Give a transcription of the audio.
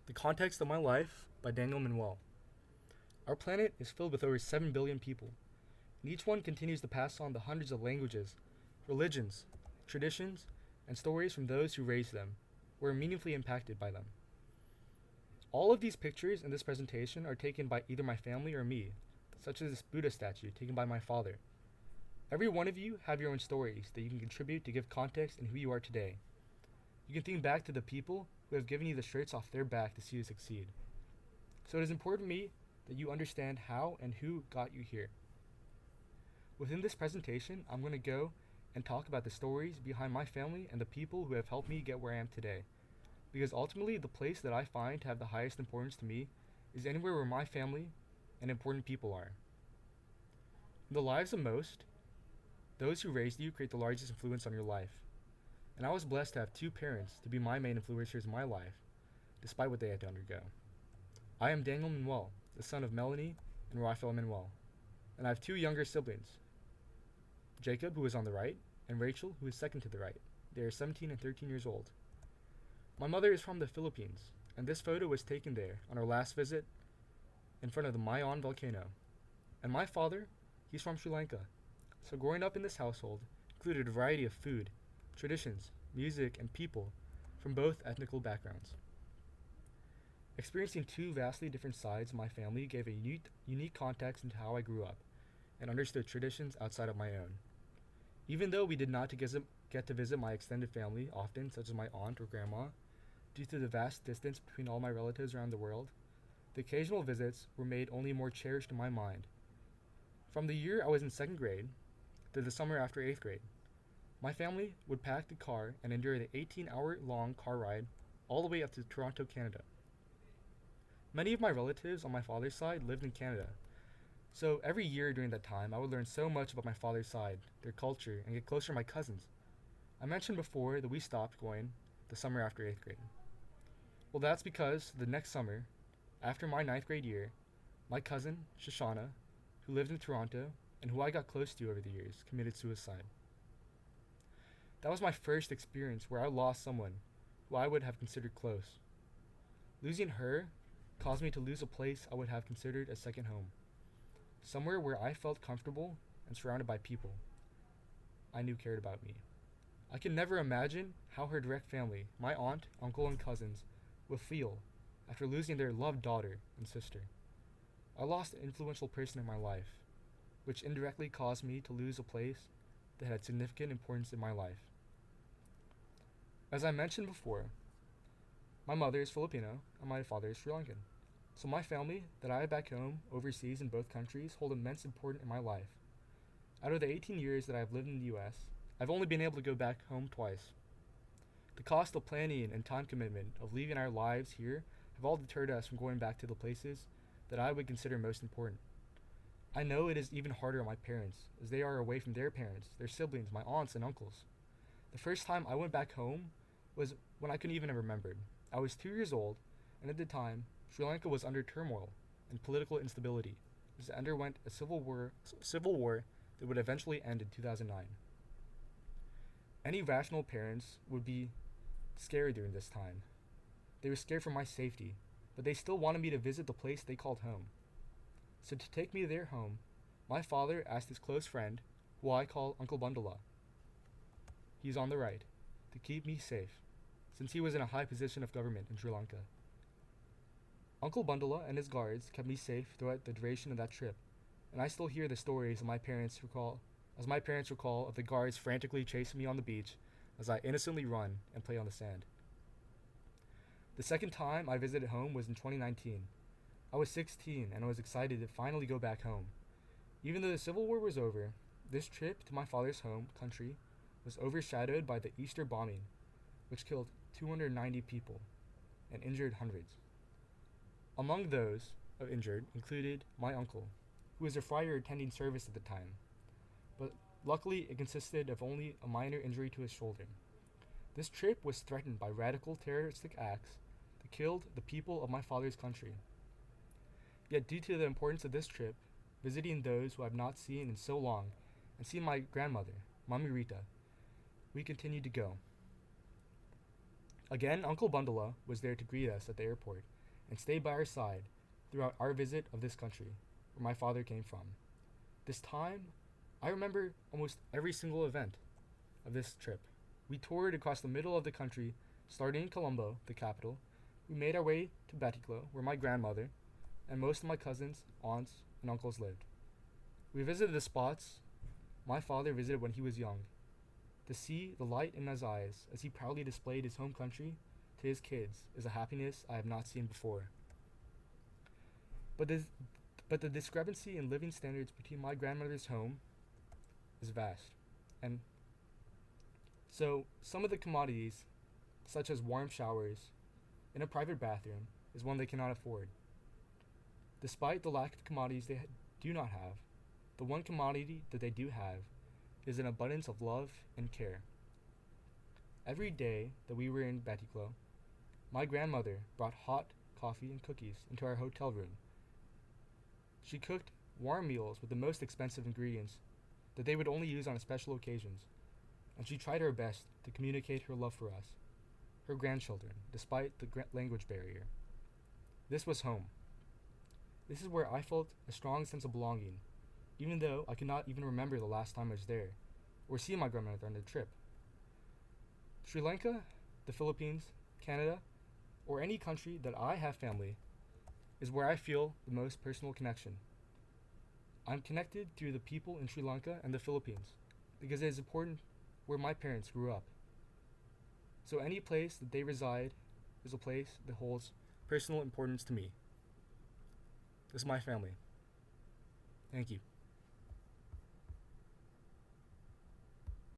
The Context of My Life by Daniel Manuel. Our planet is filled with over 7 billion people, and each one continues to pass on the hundreds of languages, religions, traditions, and stories from those who raised them, or are meaningfully impacted by them. All of these pictures in this presentation are taken by either my family or me, such as this Buddha statue taken by my father. Every one of you have your own stories that you can contribute to give context in who you are today. You can think back to the people who have given you the shirts off their back to see you succeed. So it is important to me that you understand how and who got you here. Within this presentation, I'm going to go and talk about the stories behind my family and the people who have helped me get where I am today. Because ultimately, the place that I find to have the highest importance to me is anywhere where my family and important people are. In the lives of most, those who raised you create the largest influence on your life. And I was blessed to have two parents to be my main influencers in my life, despite what they had to undergo. I am Daniel Manuel, the son of Melanie and Rafael Manuel, and I have two younger siblings, Jacob, who is on the right, and Rachel, who is second to the right. They are 17 and 13 years old. My mother is from the Philippines, and this photo was taken there on our last visit in front of the Mayon volcano. And my father, he's from Sri Lanka. So growing up in this household included a variety of food, traditions, music, and people from both ethnical backgrounds. Experiencing two vastly different sides of my family gave a unique context into how I grew up and understood traditions outside of my own. Even though we did not get to visit my extended family often, such as my aunt or grandma, due to the vast distance between all my relatives around the world, the occasional visits were made only more cherished in my mind. From the year I was in second grade to the summer after 8th grade, my family would pack the car and endure the 18-hour-long car ride all the way up to Toronto, Canada. Many of my relatives on my father's side lived in Canada, so every year during that time I would learn so much about my father's side, their culture, and get closer to my cousins. I mentioned before that we stopped going the summer after 8th grade. Well, that's because the next summer, after my 9th grade year, my cousin, Shoshana, who lived in Toronto and who I got close to over the years, committed suicide. That was my first experience where I lost someone who I would have considered close. Losing her caused me to lose a place I would have considered a second home, somewhere where I felt comfortable and surrounded by people I knew cared about me. I can never imagine how her direct family, my aunt, uncle, and cousins, would feel after losing their loved daughter and sister. I lost an influential person in my life, which indirectly caused me to lose a place that had significant importance in my life. As I mentioned before, my mother is Filipino and my father is Sri Lankan. So my family that I have back home, overseas in both countries, hold immense importance in my life. Out of the 18 years that I've lived in the US, I've only been able to go back home twice. The cost of planning and time commitment of leaving our lives here have all deterred us from going back to the places that I would consider most important. I know it is even harder on my parents, as they are away from their parents, their siblings, my aunts and uncles. The first time I went back home was when I couldn't even have remembered. I was 2 years old, and at the time, Sri Lanka was under turmoil and political instability as it underwent a civil war that would eventually end in 2009. Any rational parents would be scared during this time. They were scared for my safety, but they still wanted me to visit the place they called home. So to take me to their home, my father asked his close friend, who I call Uncle Bundala, he's on the right, to keep me safe, since he was in a high position of government in Sri Lanka. Uncle Bundala and his guards kept me safe throughout the duration of that trip, and I still hear the stories my parents recall of the guards frantically chasing me on the beach as I innocently run and play on the sand. The second time I visited home was in 2019. I was 16 and I was excited to finally go back home. Even though the Civil War was over, this trip to my father's home country was overshadowed by the Easter bombing, which killed 290 people and injured hundreds. Among those injured included my uncle, who was a friar attending service at the time, but luckily it consisted of only a minor injury to his shoulder. This trip was threatened by radical terroristic acts that killed the people of my father's country. Yet due to the importance of this trip, visiting those who I have not seen in so long, and seeing my grandmother, Mami Rita, we continued to go. Again, Uncle Bundala was there to greet us at the airport and stay by our side throughout our visit of this country where my father came from. This time, I remember almost every single event of this trip. We toured across the middle of the country, starting in Colombo, the capital. We made our way to Beticlo, where my grandmother and most of my cousins, aunts, and uncles lived. We visited the spots my father visited when he was young. To see the light in his eyes as he proudly displayed his home country to his kids is a happiness I have not seen before. But the discrepancy in living standards between my grandmother's home is vast. And so some of the commodities, such as warm showers in a private bathroom, is one they cannot afford. Despite the lack of commodities they do not have, the one commodity that they do have is an abundance of love and care. Every day that we were in Beticlo, my grandmother brought hot coffee and cookies into our hotel room. She cooked warm meals with the most expensive ingredients that they would only use on special occasions, and she tried her best to communicate her love for us, her grandchildren, despite the language barrier. This was home. This is where I felt a strong sense of belonging, even though I could not even remember the last time I was there, or see my grandmother on the trip. Sri Lanka, the Philippines, Canada, or any country that I have family, is where I feel the most personal connection. I'm connected through the people in Sri Lanka and the Philippines, because it is important where my parents grew up. So any place that they reside is a place that holds personal importance to me. This is my family. Thank you.